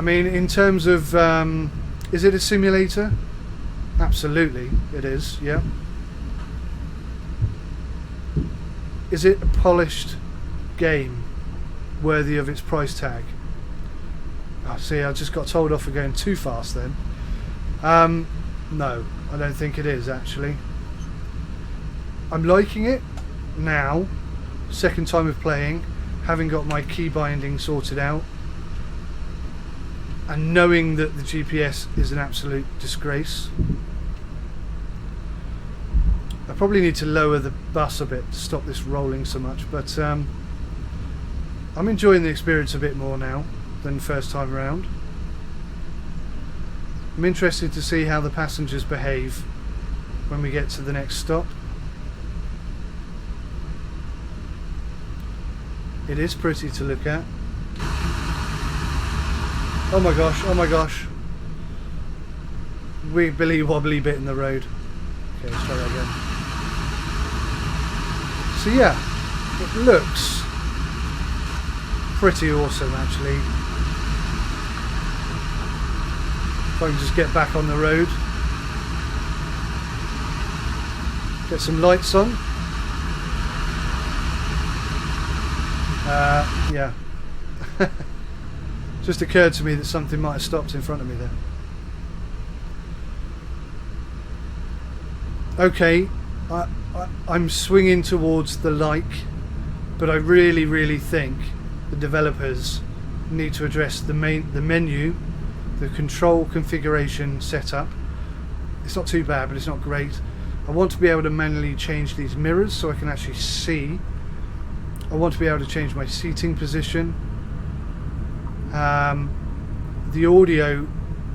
I mean, in terms of, is it a simulator? Absolutely, it is, yeah. Is it a polished game worthy of its price tag? Oh, see, I just got told off for going too fast then. No, I don't think it is, actually. I'm liking it now, second time of playing, having got my key binding sorted out, and knowing that the GPS is an absolute disgrace. I probably need to lower the bus a bit to stop this rolling so much, but I'm enjoying the experience a bit more now than first time around. I'm interested to see how the passengers behave when we get to the next stop. It is pretty to look at. Oh my gosh, oh my gosh. Wibbly wobbly bit in the road. Okay, let's try that again. So yeah, it looks pretty awesome actually. If I can just get back on the road. Get some lights on. Yeah. Just occurred to me that something might have stopped in front of me there. Okay, I'm swinging towards the like, but I really think the developers need to address the menu, the control configuration setup. It's not too bad, but it's not great. I want to be able to manually change these mirrors so I can actually see. I want to be able to change my seating position. The audio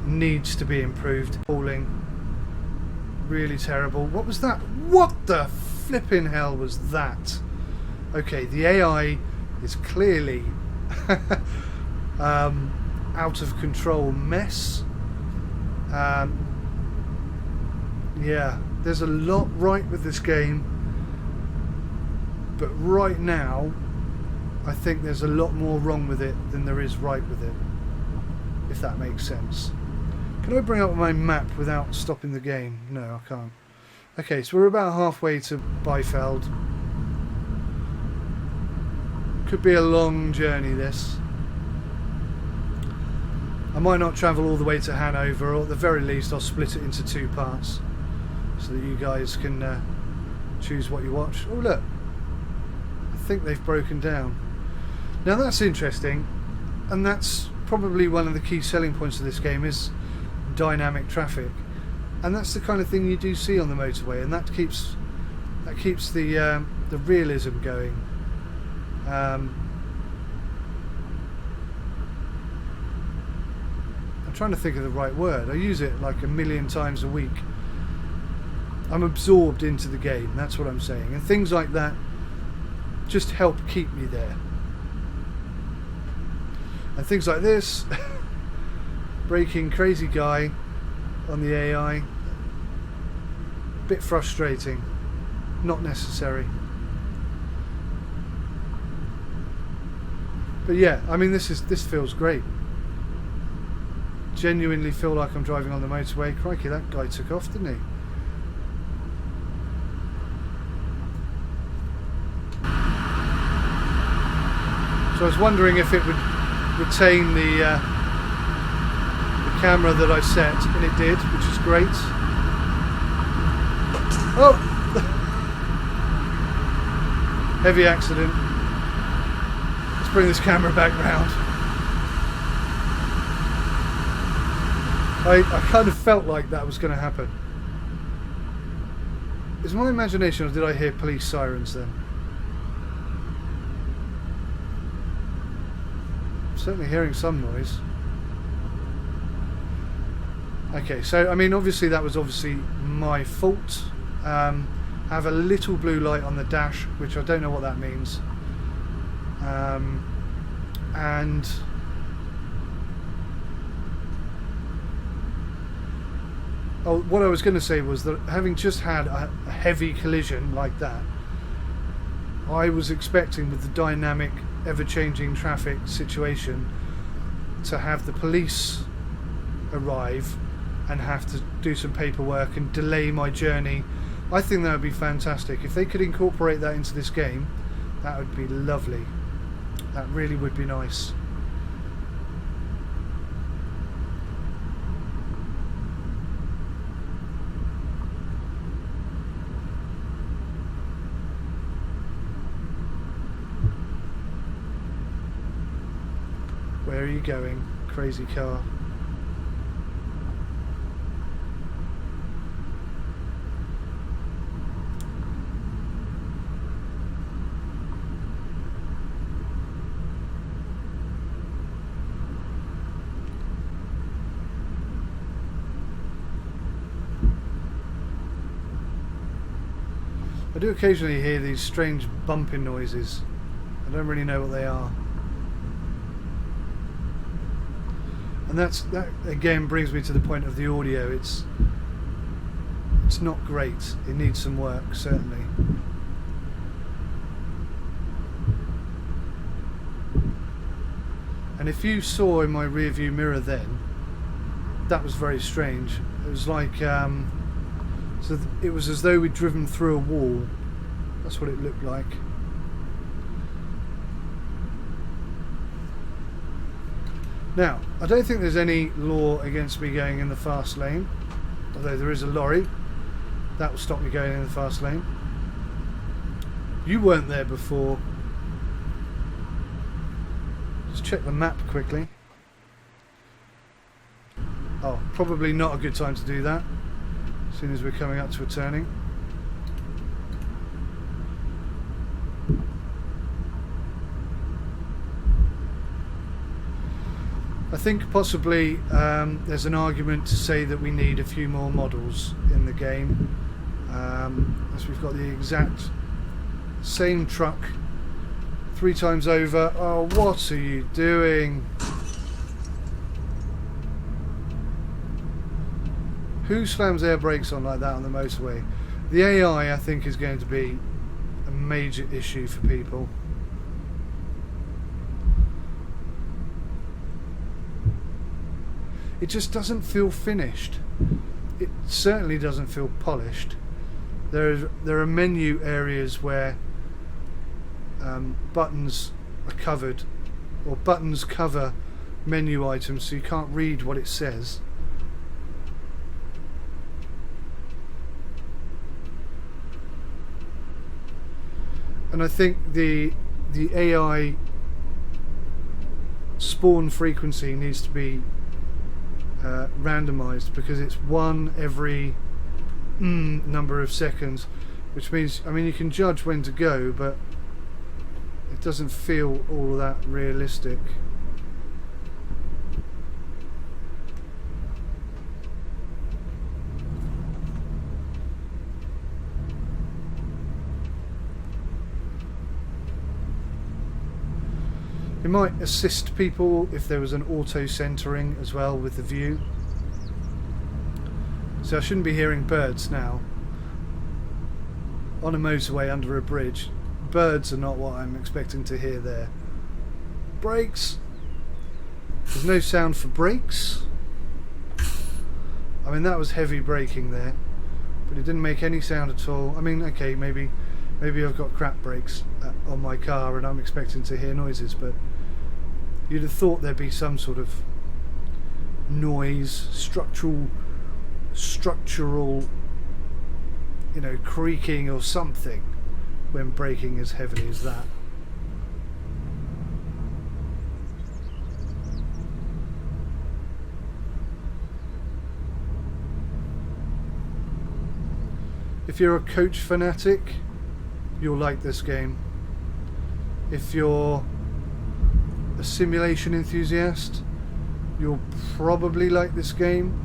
needs to be improved. Falling. Really terrible. What was that? What the flipping hell was that? Okay, the AI is clearly out of control mess. Yeah, there's a lot right with this game, but right now I think there's a lot more wrong with it than there is right with it, if that makes sense. Can I bring up my map without stopping the game? No, I can't. Okay, so we're about halfway to Bielefeld. Could be a long journey, this. I might not travel all the way to Hannover, or at the very least I'll split it into 2 parts so that you guys can choose what you watch. Oh look, I think they've broken down. Now that's interesting, and that's probably one of the key selling points of this game is dynamic traffic, and that's the kind of thing you do see on the motorway, and that keeps the realism going. I'm trying to think of the right word. I use it like a million times a week. I'm absorbed into the game, that's what I'm saying, and things like that just help keep me there. And things like this, braking crazy guy on the AI, bit frustrating, not necessary. But yeah, I mean this feels great. Genuinely feel like I'm driving on the motorway. Crikey, that guy took off, didn't he? So I was wondering if it would retain the camera that I set, and it did, which is great. Oh! Heavy accident. Let's bring this camera back round. I kind of felt like that was going to happen. Is my imagination, or did I hear police sirens then? Certainly hearing some noise. Okay, so I mean obviously that was my fault. I have a little blue light on the dash, which I don't know what that means. And what I was going to say was that having just had a heavy collision like that, I was expecting with the dynamic, ever-changing traffic situation to have the police arrive and have to do some paperwork and delay my journey. I think that would be fantastic. If they could incorporate that into this game, that would be lovely. That really would be nice. Where are you going, crazy car? I do occasionally hear these strange bumping noises. I don't really know what they are. And that again brings me to the point of the audio. It's not great. It needs some work, certainly. And if you saw in my rear view mirror then, that was very strange. It was like it was as though we'd driven through a wall. That's what it looked like. Now, I don't think there's any law against me going in the fast lane, although there is a lorry. That will stop me going in the fast lane. You weren't there before. Just check the map quickly. Oh, probably not a good time to do that, as soon as we're coming up to a turning. I think possibly there's an argument to say that we need a few more models in the game, as we've got the exact same truck 3 times over. Oh, what are you doing? Who slams air brakes on like that on the motorway? The AI, I think, is going to be a major issue for people. It just doesn't feel finished. It certainly doesn't feel polished. There are menu areas where buttons are covered, or buttons cover menu items, so you can't read what it says. And I think the AI spawn frequency needs to be randomized, because it's one every number of seconds, which means, I mean, you can judge when to go, but it doesn't feel all that realistic. It might assist people if there was an auto centering as well with the view. So I shouldn't be hearing birds now. On a motorway under a bridge, birds are not what I'm expecting to hear there. Brakes. There's no sound for brakes. I mean, that was heavy braking there, but it didn't make any sound at all. I mean, okay, maybe I've got crap brakes on my car and I'm expecting to hear noises, but you'd have thought there'd be some sort of noise, structural, you know, creaking or something when braking as heavily as that. If you're a coach fanatic, you'll like this game. If you're a simulation enthusiast, you'll probably like this game,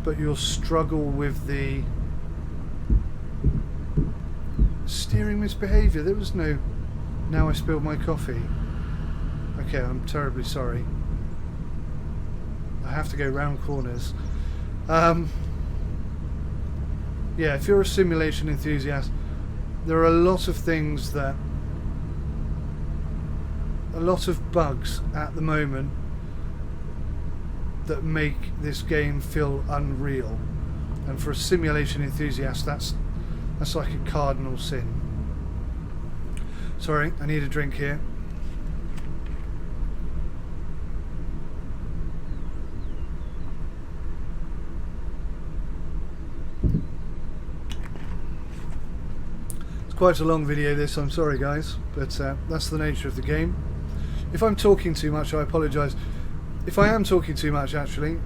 but you'll struggle with the steering misbehaviour. There was no... Now I spilled my coffee. Okay, I'm terribly sorry. I have to go round corners. Yeah, if you're a simulation enthusiast, there are a lot of things that... a lot of bugs at the moment that make this game feel unreal. And for a simulation enthusiast, that's like a cardinal sin. Sorry, I need a drink here. It's quite a long video this, I'm sorry guys, but that's the nature of the game. If I'm talking too much, I apologise. If I am talking too much actually,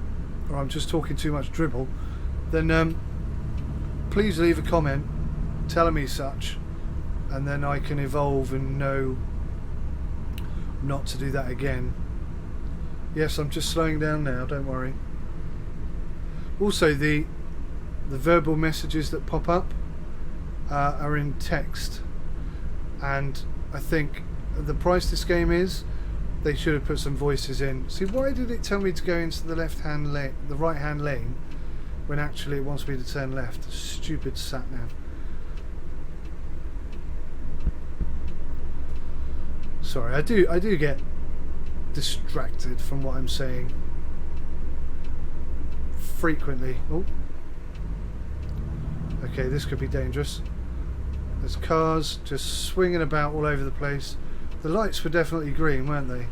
or I'm just talking too much dribble, then please leave a comment telling me such, and then I can evolve and know not to do that again. Yes, I'm just slowing down now, don't worry. Also, the verbal messages that pop up are in text, and I think the price this game is, they should have put some voices in. See, why did it tell me to go into the left-hand lane, the right-hand lane, when actually it wants me to turn left? Stupid sat-nav. Sorry, I do get distracted from what I'm saying frequently. Oh, okay, this could be dangerous. There's cars just swinging about all over the place. The lights were definitely green, weren't they?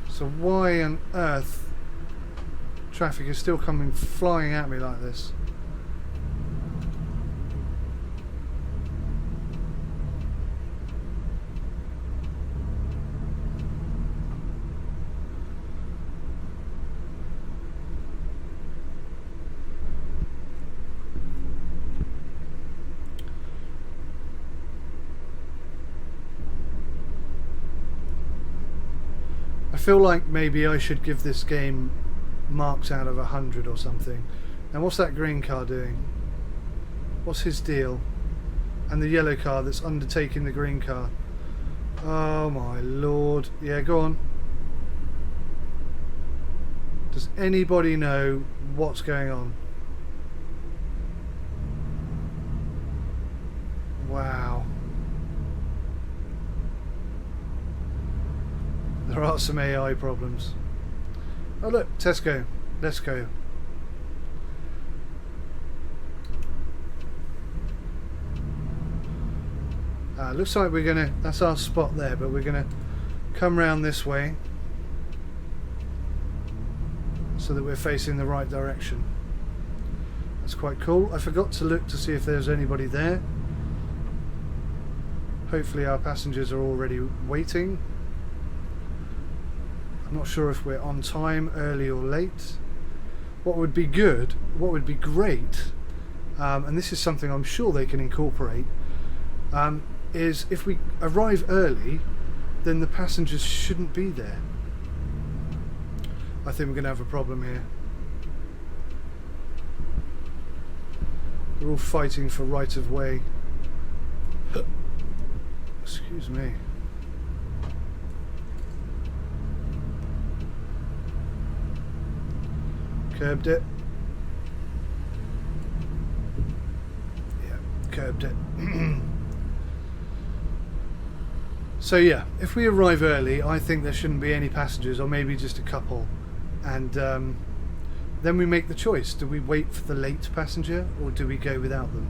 So why on earth traffic is still coming flying at me like this? I feel like maybe I should give this game marks out of 100 or something. Now what's that green car doing? What's his deal? And the yellow car that's undertaking the green car. Oh my lord. Yeah, go on. Does anybody know what's going on? Wow. There are some AI problems. Oh look, Tesco. Let's go. Looks like we're gonna, that's our spot there, but we're gonna come round this way so that we're facing the right direction. That's quite cool. I forgot to look to see if there's anybody there. Hopefully our passengers are already waiting. I'm not sure if we're on time, early or late. What would be good, what would be great, and this is something I'm sure they can incorporate, is if we arrive early, then the passengers shouldn't be there. I think we're going to have a problem here. They're all fighting for right of way. Excuse me. Curbed it. Yeah, curbed it. So yeah, if we arrive early, I think there shouldn't be any passengers, or maybe just a couple, and then we make the choice. Do we wait for the late passenger, or do we go without them?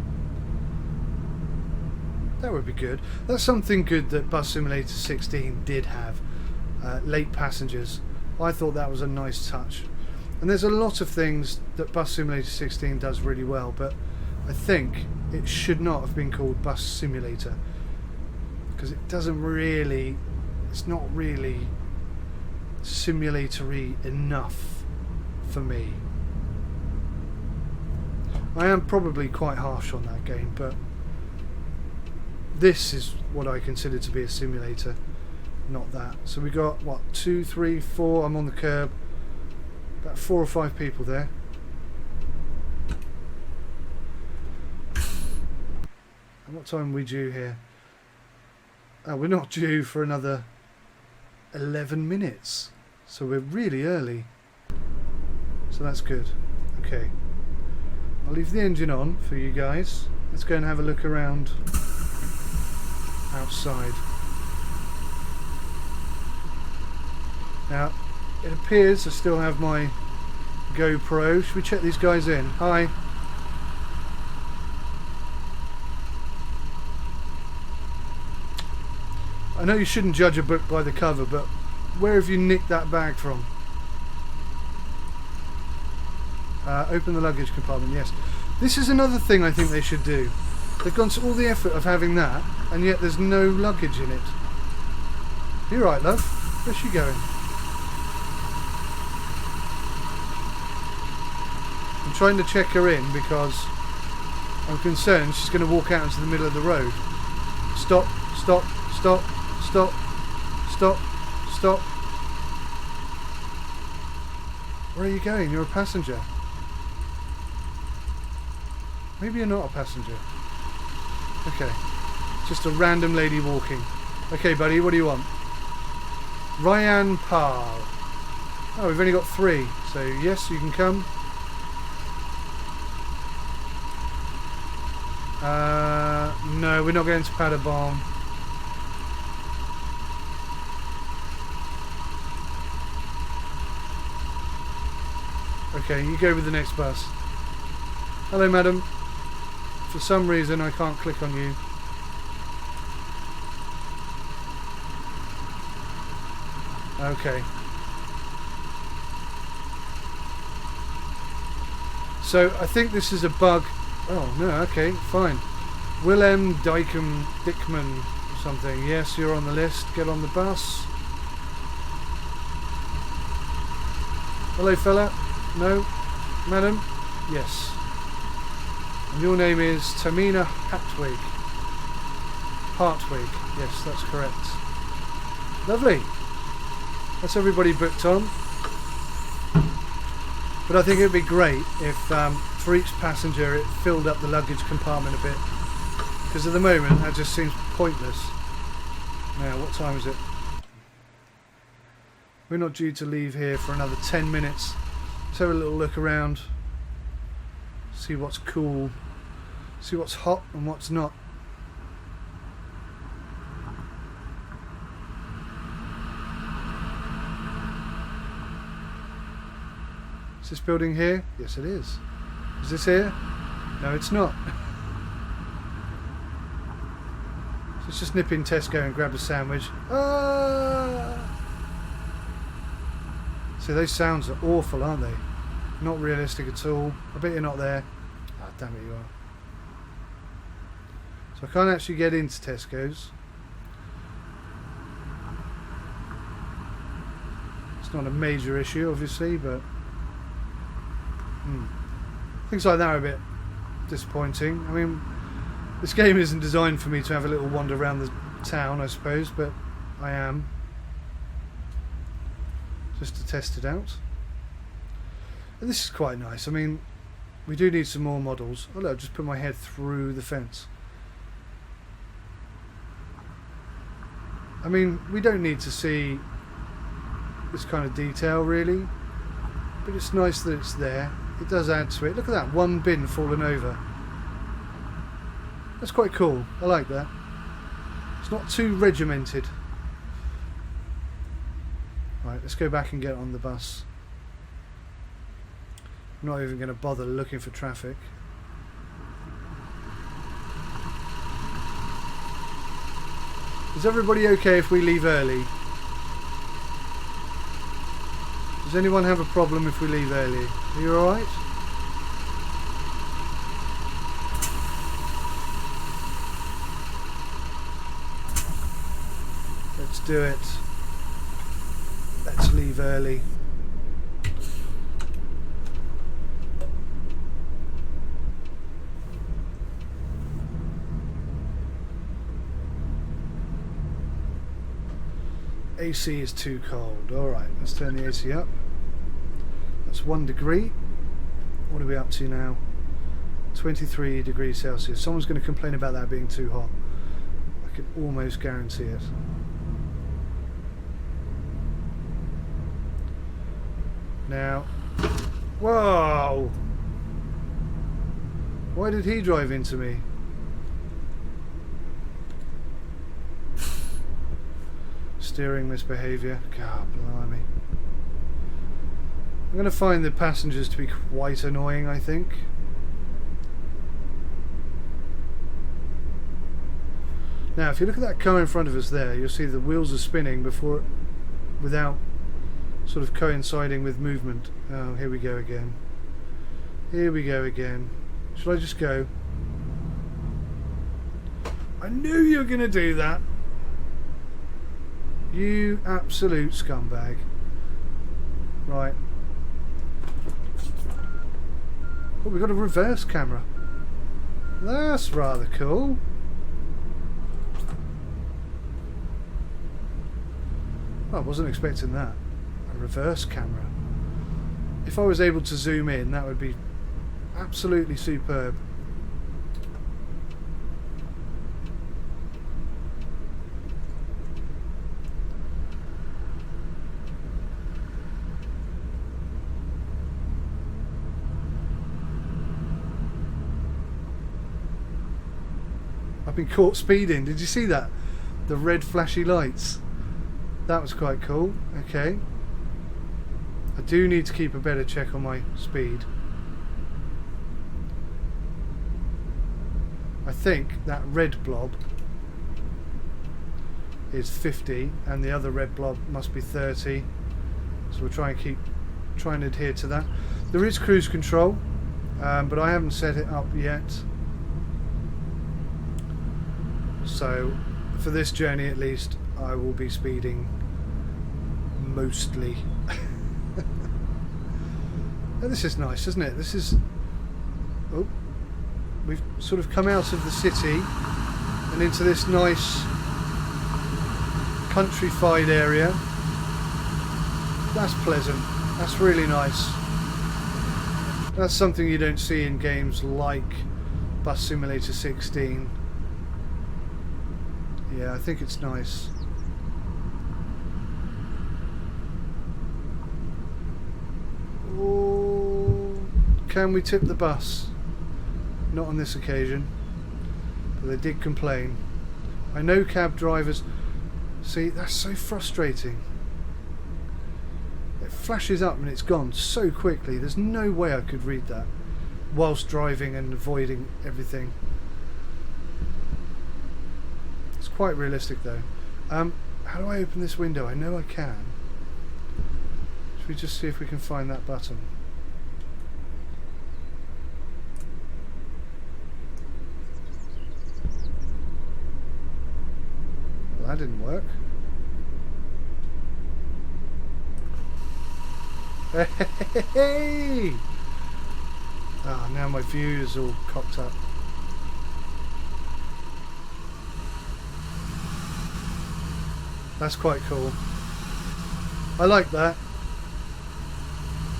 That would be good. That's something good that Bus Simulator 16 did have, late passengers. I thought that was a nice touch. And there's a lot of things that Bus Simulator 16 does really well, but I think it should not have been called Bus Simulator, because it doesn't really, it's not really simulatory enough for me. I am probably quite harsh on that game, but this is what I consider to be a simulator, not that. So we got, what, 2, 3, 4, I'm on the curb. About 4 or 5 people there. And what time are we due here? Oh, we're not due for another 11 minutes. So we're really early. So that's good. Okay. I'll leave the engine on for you guys. Let's go and have a look around outside. Now, it appears I still have my GoPro. Should we check these guys in? Hi. I know you shouldn't judge a book by the cover, but where have you nicked that bag from? Open the luggage compartment, yes. This is another thing I think they should do. They've gone to all the effort of having that, and yet there's no luggage in it. You right, love? Where's she going? I'm trying to check her in because I'm concerned she's going to walk out into the middle of the road. Stop, stop, stop, stop, stop, stop. Where are you going? You're a passenger. Maybe you're not a passenger. Okay. Just a random lady walking. Okay, buddy, what do you want? Ryan Pal. Oh, we've only got 3. So, yes, you can come. No, we're not going to Paderborn. Okay, you go with the next bus. Hello, madam. For some reason, I can't click on you. Okay. So, I think this is a bug. Oh, no, okay, fine. Willem Dickman or something. Yes, you're on the list. Get on the bus. Hello, fella. No? Madam? Yes. And your name is Tamina Hartwig. Hartwig. Yes, that's correct. Lovely. That's everybody booked on. But I think it would be great if for each passenger it filled up the luggage compartment a bit. Because at the moment that just seems pointless. Now, what time is it? We're not due to leave here for another 10 minutes. Let's have a little look around. See what's cool. See what's hot and what's not. Is this building here? Yes, it is. Is this here? No, it's not. So let's just nip in Tesco and grab a sandwich. Ah! So those sounds are awful, aren't they? Not realistic at all. I bet you're not there. Ah, damn it, you are. So I can't actually get into Tesco's. It's not a major issue, obviously, but things like that are a bit disappointing. I mean, this game isn't designed for me to have a little wander around the town, I suppose, but I am. Just to test it out. And this is quite nice. I mean, we do need some more models. Oh look, just put my head through the fence. I mean, we don't need to see this kind of detail really, but it's nice that it's there. It does add to it. Look at that, one bin fallen over. That's quite cool. I like that. It's not too regimented. Right, let's go back and get on the bus. I'm not even going to bother looking for traffic. Is everybody okay if we leave early? Does anyone have a problem if we leave early? Are you alright? Let's do it. Let's leave early. AC is too cold. Alright, let's turn the AC up. That's 1 degree. What are we up to now? 23 degrees Celsius. Someone's going to complain about that being too hot. I can almost guarantee it. Now, whoa! Why did he drive into me? Steering misbehaviour. God blimey. I'm going to find the passengers to be quite annoying, I think. Now, if you look at that car in front of us there, you'll see the wheels are spinning without sort of coinciding with movement. Oh, here we go again. Here we go again. Shall I just go? I knew you were going to do that. You absolute scumbag. Right. Oh, we've got a reverse camera. That's rather cool. Oh, I wasn't expecting that. A reverse camera. If I was able to zoom in, that would be absolutely superb. I've been caught speeding. Did you see that? The red flashy lights. That was quite cool. Okay. I do need to keep a better check on my speed. I think that red blob is 50 and the other red blob must be 30. So we'll try and adhere to that. There is cruise control, but I haven't set it up yet. So for this journey at least, I will be speeding mostly. Oh, this is nice, isn't it? This is... Oh, we've sort of come out of the city and into this nice countrified area. That's pleasant. That's really nice. That's something you don't see in games like Bus Simulator 16. Yeah, I think it's nice. Oh, can we tip the bus? Not on this occasion, but they did complain. I know cab drivers... See, that's so frustrating. It flashes up and it's gone so quickly. There's no way I could read that whilst driving and avoiding everything. It's quite realistic though. How do I open this window? I know I can. Should we just see if we can find that button? Well, that didn't work. Hey! Ah, now my view is all cocked up. That's quite cool. I like that.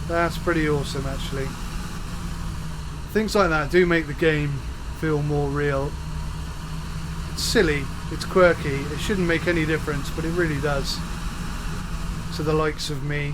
That's pretty awesome actually. Things like that do make the game feel more real. It's silly, it's quirky, it shouldn't make any difference, but it really does. To the likes of me.